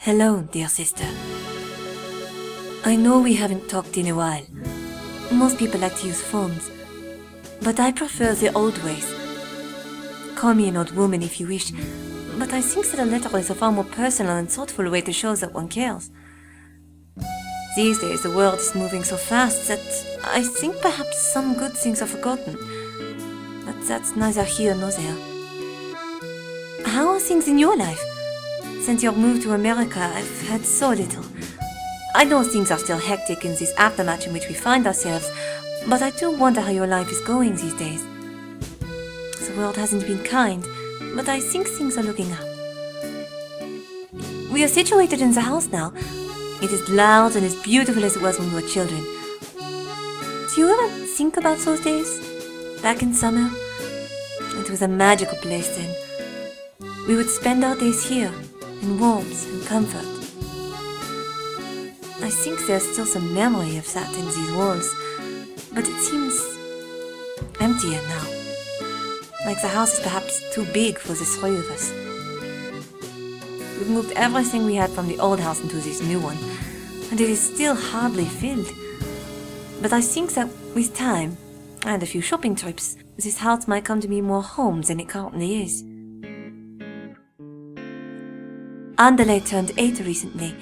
Hello, dear sister. I know we haven't talked in a while. Most people like to use phones, but I prefer the old ways. Call me an old woman if you wish, but I think that a letter is a far more personal and thoughtful way to show that one cares. These days the world is moving so fast that I think perhaps some good things are forgotten. But that's neither here nor there. How are things in your life? Since your move to America, I've heard so little. I know things are still hectic in this aftermath in which we find ourselves, but I do wonder how your life is going these days. The world hasn't been kind, but I think things are looking up. We are situated in the house now. It is loud and as beautiful as it was when we were children. Do you ever think about those days? Back in summer? It was a magical place then. We would spend our days here, in warmth and comfort. I think there's still some memory of that in these walls, but it seems emptier now. Like the house is perhaps too big for the three of us. We've moved everything we had from the old house into this new one, and it is still hardly filled. But I think that with time, and a few shopping trips, this house might come to be more home than it currently is. Andale turned 8 recently.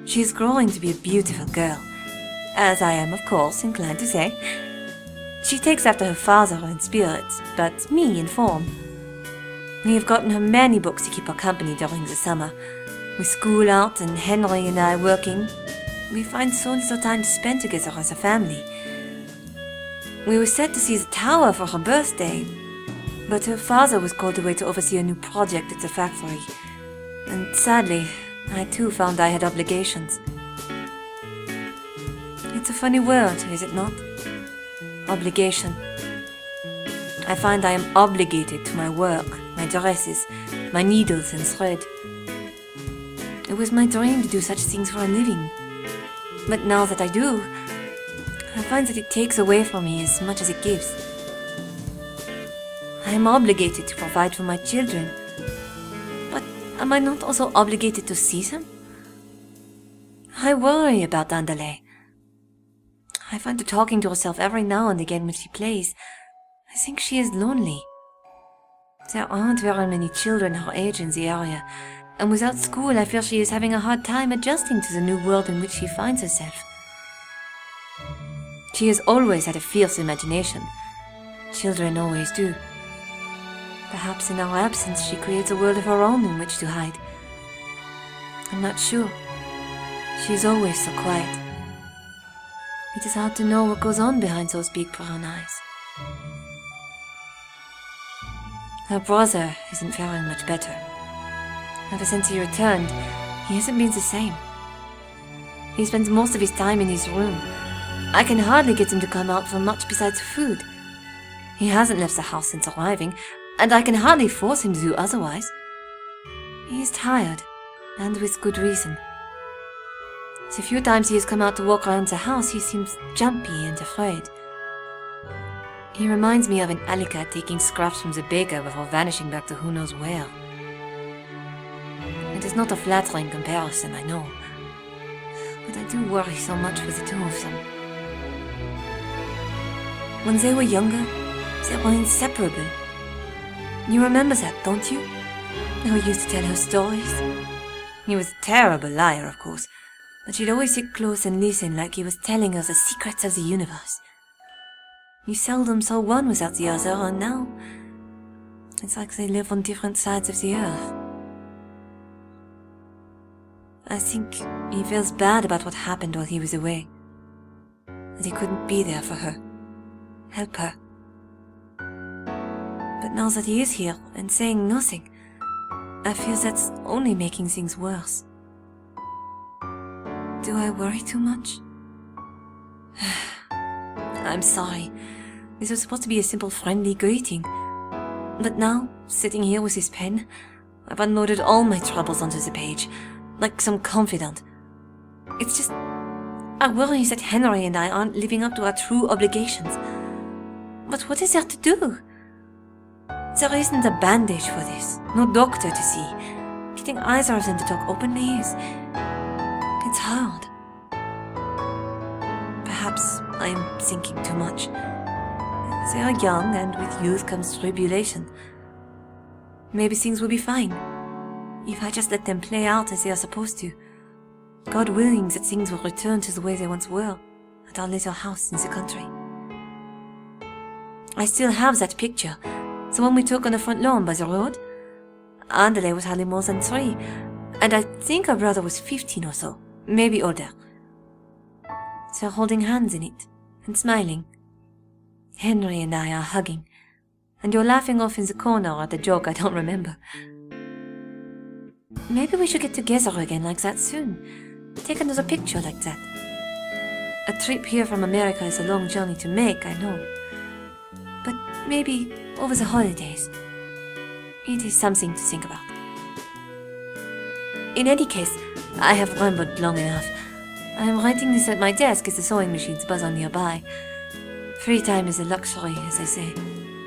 She is growing to be a beautiful girl, as I am, of course, inclined to say. She takes after her father in spirit, but me in form. We have gotten her many books to keep her company during the summer. With school out and Henry and I working, we find so little time to spend together as a family. We were set to see the tower for her birthday, but her father was called away to oversee a new project at the factory. And sadly, I too found I had obligations. It's a funny word, is it not? Obligation. I find I am obligated to my work, my dresses, my needles and thread. It was my dream to do such things for a living. But now that I do, I find that it takes away from me as much as it gives. I am obligated to provide for my children. But am I not also obligated to see them? I worry about Andale. I find her talking to herself every now and again when she plays. I think she is lonely. There aren't very many children her age in the area, and without school I fear she is having a hard time adjusting to the new world in which she finds herself. She has always had a fierce imagination. Children always do. Perhaps in our absence she creates a world of her own in which to hide. I'm not sure. She is always so quiet. It is hard to know what goes on behind those big brown eyes. Her brother isn't faring much better. Ever since he returned, he hasn't been the same. He spends most of his time in his room. I can hardly get him to come out for much besides food. He hasn't left the house since arriving, and I can hardly force him to do otherwise. He is tired, and with good reason. The few times he has come out to walk around the house, he seems jumpy and afraid. He reminds me of an alley-cat taking scraps from the baker before vanishing back to who knows where. It is not a flattering comparison, I know, but I do worry so much for the two of them. When they were younger, they were inseparable. You remember that, don't you? How he used to tell her stories. He was a terrible liar, of course, but she'd always sit close and listen like he was telling her the secrets of the universe. You seldom saw one without the other, and now it's like they live on different sides of the earth. I think he feels bad about what happened while he was away, that he couldn't be there for her, help her. But now that he is here and saying nothing, I feel that's only making things worse. Do I worry too much? I'm sorry. This was supposed to be a simple friendly greeting. But now, sitting here with his pen, I've unloaded all my troubles onto the page, like some confidant. It's just, I worry that Henry and I aren't living up to our true obligations. But what is there to do? There isn't a bandage for this, no doctor to see. getting either of them to talk openly is... it's hard. Perhaps I am thinking too much. They are young, and with youth comes tribulation. Maybe things will be fine, if I just let them play out as they are supposed to. God willing that things will return to the way they once were, at our little house in the country. I still have that picture, the one we took on the front lawn by the road. Andale was hardly more than 3, and I think our brother was 15 or so, maybe older. They're holding hands in it, and smiling. Henry and I are hugging, and you're laughing off in the corner at a joke I don't remember. Maybe we should get together again like that soon. Take another picture like that. A trip here from America is a long journey to make, I know. But maybe over the holidays. It is something to think about. In any case, I have rambled long enough. I am writing this at my desk as the sewing machines buzz on nearby. Free time is a luxury, as they say,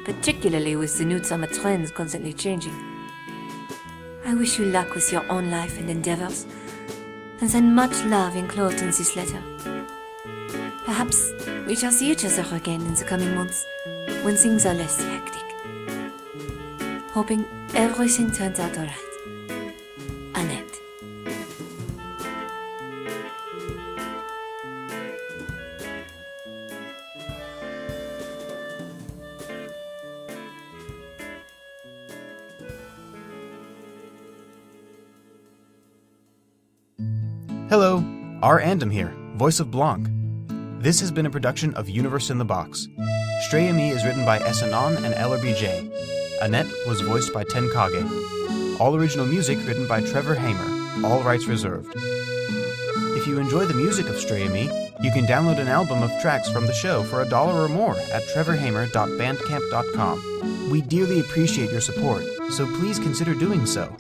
particularly with the new summer trends constantly changing. I wish you luck with your own life and endeavors, and send much love enclosed in this letter. Perhaps we shall see each other again in the coming months, when things are less hectic. Hoping everything turns out alright. Annette. Hello, R. Andom here, voice of Blanc. This has been a production of Universe in the Box. Stray Me is written by Essanon and LRBJ. Annette was voiced by Ten Kage. All original music written by Trevor Hamer, all rights reserved. If you enjoy the music of Stray Me, you can download an album of tracks from the show for $1 or more at trevorhamer.bandcamp.com. We dearly appreciate your support, so please consider doing so.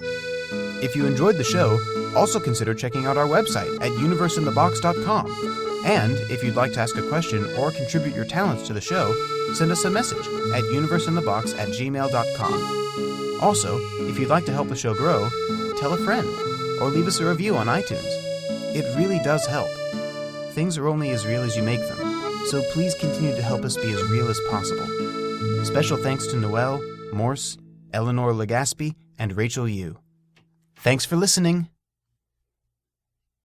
If you enjoyed the show, also consider checking out our website at universeinthebox.com. And if you'd like to ask a question or contribute your talents to the show, send us a message at universeinthebox@gmail.com. Also, if you'd like to help the show grow, tell a friend or leave us a review on iTunes. It really does help. Things are only as real as you make them, so please continue to help us be as real as possible. Special thanks to Noelle, Morse, Eleanor Legaspi, and Rachel Yu. Thanks for listening.